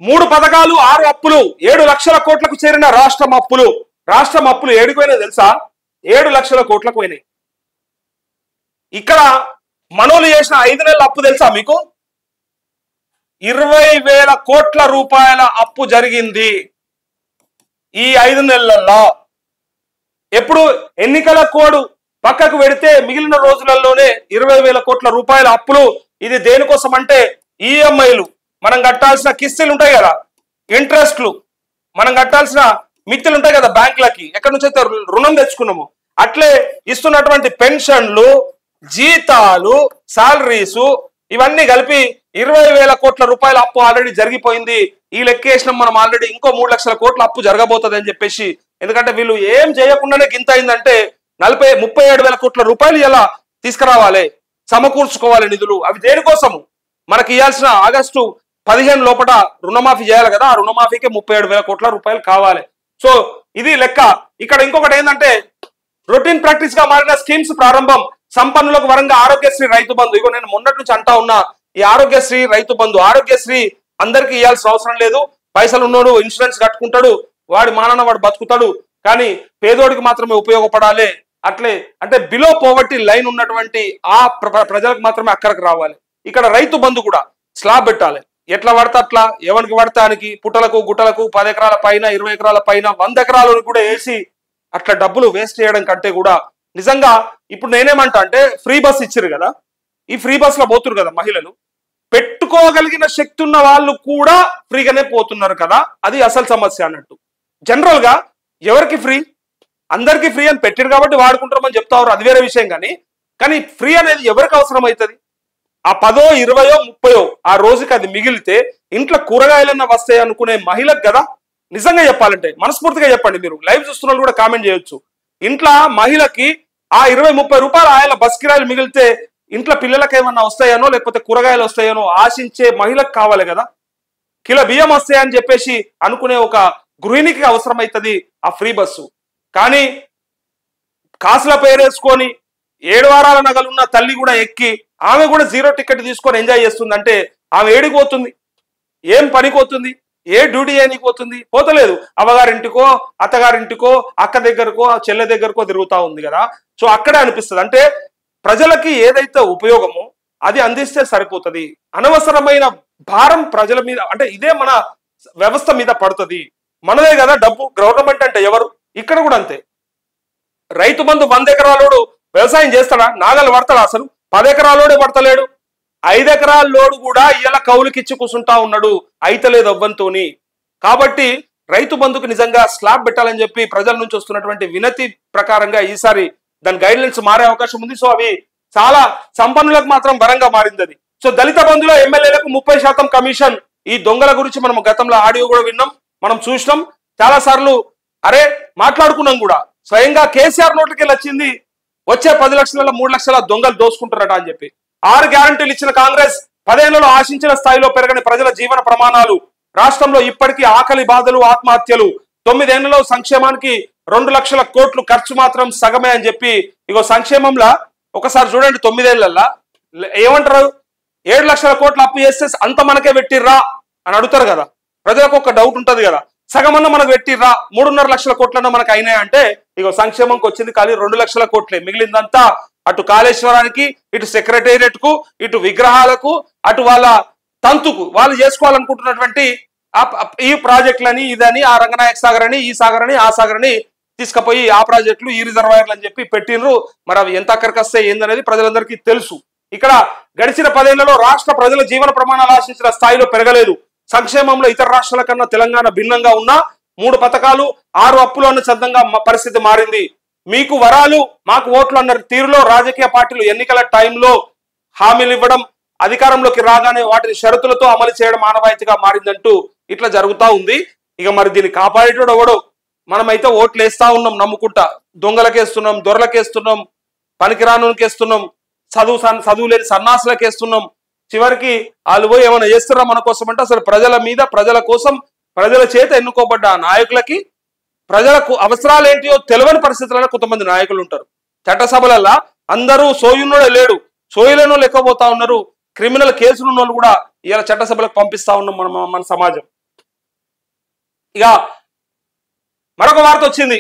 3 పథకాలు 6 అప్పులు 7 లక్షల కోట్లకు చేరిన రాష్ట్రం అప్పులు ఏడికి పోయినాయి తెలుసా? 7 లక్షల కోట్లకు పోయినాయి. ఇక్కడ మనోళ్ళు చేసిన 5 నెలల అప్పు తెలుసా మీకు? 20,000 కోట్ల రూపాయల అప్పు జరిగింది ఈ 5 నెలల్లో. ఎప్పుడు ఎన్నికల కోడ్ పక్కకు పెడితే మిగిలిన రోజులలోనే 20,000 కోట్ల రూపాయల అప్పులు. ఇది దేనికోసం అంటే ఈఎంఐలు, మనం కట్టాల్సిన కిస్తులు ఉంటాయి కదా, ఇంట్రెస్ట్లు, మనం కట్టాల్సిన మిత్తులు ఉంటాయి కదా బ్యాంకులకి, ఎక్కడి నుంచి అయితే రుణం తెచ్చుకున్నాము, అట్లే ఇస్తున్నటువంటి పెన్షన్లు, జీతాలు, శాలరీసు, ఇవన్నీ కలిపి 20,000 కోట్ల రూపాయల అప్పు ఆల్రెడీ జరిగిపోయింది. ఈ లెక్కేసినాం మనం ఆల్రెడీ. ఇంకో 3 లక్షల కోట్ల అప్పు జరగబోతుంది అని చెప్పేసి. ఎందుకంటే వీళ్ళు ఏం చేయకుండానే గింత అయిందంటే 37,000 కోట్ల రూపాయలు ఇలా తీసుకురావాలి, సమకూర్చుకోవాలి నిధులు. అవి దేనికోసము? మనకి ఇవ్వాల్సిన ఆగస్టు 15 లోపల రుణమాఫీ చేయాలి కదా, ఆ రుణమాఫీకి 37,000 కోట్ల రూపాయలు కావాలి. సో ఇది లెక్క. ఇక్కడ ఇంకొకటి ఏంటంటే రొటీన్ ప్రాక్టీస్ గా మారిన స్కీమ్స్ ప్రారంభం. సంపన్నులకు వరంగా ఆరోగ్యశ్రీ రైతు బంధు. ఇగో నేను మొన్నటి నుంచి అంటా ఉన్నా, ఈ ఆరోగ్యశ్రీ రైతు బంధు, ఆరోగ్యశ్రీ అందరికీ ఇవ్వాల్సిన అవసరం లేదు. పైసలు ఉన్నోడు ఇన్సూరెన్స్ కట్టుకుంటాడు, వాడి మానన వాడు బతుకుతాడు, కానీ పేదోడికి మాత్రమే ఉపయోగపడాలి. అట్లే అంటే బిలో పోవర్టీ లైన్ ఉన్నటువంటి ఆ ప్రజలకు మాత్రమే అక్కడికి రావాలి. ఇక్కడ రైతు బంధు కూడా స్లాబ్ పెట్టాలి. ఎట్లా పడితే అట్లా, ఎవరికి పడతానికి, పుట్టలకు గుట్టలకు 10 ఎకరాల పైన, 20 ఎకరాల పైన, 100 ఎకరాలను కూడా వేసి అట్లా డబ్బులు వేస్ట్ చేయడం కంటే కూడా నిజంగా ఇప్పుడు నేనేమంటా అంటే ఫ్రీ బస్ ఇచ్చారు కదా, ఈ ఫ్రీ బస్ లో పోతున్నారు కదా మహిళలు, పెట్టుకోగలిగిన శక్తి ఉన్న వాళ్ళు కూడా ఫ్రీగానే పోతున్నారు కదా, అది అసలు సమస్య అన్నట్టు. జనరల్ గా ఎవరికి ఫ్రీ? అందరికీ ఫ్రీ అని పెట్టారు కాబట్టి వాడుకుంటారని చెప్తారు, అది వేరే విషయం. కానీ ఫ్రీ అనేది ఎవరికి అవసరం అవుతుంది? ఆ 10, 20, 30 ఆ రోజుకి అది మిగిలితే ఇంట్లో కూరగాయలన్నా వస్తాయి అనుకునే మహిళకు కదా. నిజంగా చెప్పాలంటే మనస్ఫూర్తిగా చెప్పండి, మీరు లైవ్ చూస్తున్న వాళ్ళు కూడా కామెంట్ చేయొచ్చు. ఇంట్లో మహిళకి ఆ 20-30 రూపాయలు ఆయన బస్ కిరాయిలు మిగిలితే ఇంట్లో పిల్లలకు ఏమన్నా వస్తాయనో లేకపోతే కూరగాయలు వస్తాయనో ఆశించే మహిళకు కావాలి కదా. కిలో బియ్యం వస్తాయని చెప్పేసి అనుకునే ఒక గృహిణికి అవసరమవుతుంది ఆ ఫ్రీ బస్సు. కానీ కాసుల పేరేసుకొని 7 వారాల నగలున్న తల్లి కూడా ఎక్కి ఆమె కూడా 0 టికెట్ తీసుకొని ఎంజాయ్ చేస్తుంది అంటే ఆమె ఏడికి పోతుంది? ఏం పనికి పోతుంది? ఏ డ్యూటీ చేయనికి పోతుంది? పోతలేదు. అవ్వగారింటికో, అత్తగారింటికో, అక్క దగ్గరకో, చెల్లె దగ్గరకో తిరుగుతా ఉంది కదా. సో అక్కడే అనిపిస్తుంది అంటే ప్రజలకి ఏదైతే ఉపయోగమో అది అందిస్తే సరిపోతుంది. అనవసరమైన భారం ప్రజల మీద, అంటే ఇదే మన వ్యవస్థ మీద పడుతుంది. మనదే కదా డబ్బు. గవర్నమెంట్ అంటే ఎవరు? ఇక్కడ కూడా అంతే. రైతు బంధు 100 ఎకరాలోడు వ్యవసాయం చేస్తాడా? నాగలు పడతాడా? అసలు 10 ఎకరాలోడే పడతలేడు. 5 ఎకరాల లోడు కూడా ఇలా కౌలుకిచ్చి కూర్చుంటా ఉన్నాడు, అయితలేదు అవ్వంతోని. కాబట్టి రైతు బంధుకు నిజంగా స్లాబ్ పెట్టాలని చెప్పి ప్రజల నుంచి వస్తున్నటువంటి వినతి ప్రకారంగా ఈసారి దాని గైడ్లైన్స్ మారే అవకాశం ఉంది. సో అవి చాలా సంపన్నులకు మాత్రం వరంగా మారింది అది. సో దళిత బంధులో ఎమ్మెల్యేలకు 30% కమిషన్. ఈ దొంగల గురించి మనం గతంలో ఆడియో కూడా విన్నాం, మనం చూసినాం చాలా సార్లు. అరే మాట్లాడుకున్నాం కూడా. స్వయంగా కేసీఆర్ నోట్లకి వచ్చింది వచ్చే 10 లక్షల 3 లక్షల దొంగలు దోసుకుంటారట అని చెప్పి. 6 గ్యారంటీలు ఇచ్చిన కాంగ్రెస్ 10 ఏళ్లలో ఆశించిన స్థాయిలో పెరగని ప్రజల జీవన ప్రమాణాలు. రాష్ట్రంలో ఇప్పటికీ ఆకలి బాధలు, ఆత్మహత్యలు. 9 ఏళ్లలో సంక్షేమానికి 2 లక్షల కోట్లు ఖర్చు మాత్రం సగమే అని చెప్పి. ఇగో సంక్షేమంలో ఒకసారి చూడండి, 9 ఏళ్లలో ఏమంటారు? 7 లక్షల కోట్లు అప్పు చేస్తే అంత మనకే పెట్టిర్రా అని అడుగుతారు కదా. ప్రజలకు ఒక డౌట్ ఉంటది కదా, సగమన్నా మనకు పెట్టిర్రా, 3.5 లక్షల కోట్లన్నా మనకు అయినాయి అంటే ఇగో సంక్షేమంకి వచ్చింది ఖాళీ 2 లక్షల కోట్లే. మిగిలిందంతా అటు కాళేశ్వరానికి, ఇటు సెక్రటేరియట్ కు, ఇటు విగ్రహాలకు, అటు వాళ్ళ తంతుకు, వాళ్ళు చేసుకోవాలనుకుంటున్నటువంటి ఈ ప్రాజెక్టులని, ఇదని, ఆ రంగనాయక సాగర్ అని, ఈ సాగర్ అని, ఆ సాగర్ అని తీసుకుపోయి ఆ ప్రాజెక్టులు, ఈ రిజర్వాయర్లు అని చెప్పి పెట్టినరు. మరి అవి ఎంత అక్కడికి వస్తాయి ఏందనేది ప్రజలందరికీ తెలుసు. ఇక్కడ గడిచిన 10 ఏళ్లలో రాష్ట్ర ప్రజల జీవన ప్రమాణాలు ఆశించిన స్థాయిలో పెరగలేదు. సంక్షేమంలో ఇతర రాష్ట్రాల కన్నా తెలంగాణ భిన్నంగా ఉన్న 3 పథకాలు 6 అప్పులు అన్న చందంగా పరిస్థితి మారింది. మీకు వరాలు మాకు ఓట్లు అన్న తీరులో రాజకీయ పార్టీలు ఎన్నికల టైంలో హామీలు ఇవ్వడం, అధికారంలోకి రాగానే వాటిని షరతులతో అమలు చేయడం ఆనవాయితీగా మారిందంటూ ఇట్లా జరుగుతూ ఉంది. ఇక మరి దీన్ని కాపాడేటోడు ఎవడో? మనమైతే ఓట్లు వేస్తా ఉన్నాం నమ్ముకుంటా, దొంగలకేస్తున్నాం, దొరలకేస్తున్నాం, పనికిరానుకేస్తున్నాం, చదువు లేని సన్నాసులకేస్తున్నాం. చివరికి వాళ్ళు పోయి ఏమైనా చేస్తున్నారా మన కోసం అంటే అసలు ప్రజల మీద, ప్రజల కోసం, ప్రజల చేత ఎన్నుకోబడ్డ నాయకులకి ప్రజలకు అవసరాలు ఏంటియో తెలియని పరిస్థితులలో కొంతమంది నాయకులు ఉంటారు. చట్టసభలలో అందరూ సోయున్నోడే లేడు, సోయులేనో లెక్కబోతా ఉన్నారు. క్రిమినల్ కేసులు ఉన్న వాళ్ళు కూడా ఇలా చట్టసభలకు పంపిస్తా ఉన్నాం మన సమాజం. ఇక మరొక వార్త వచ్చింది.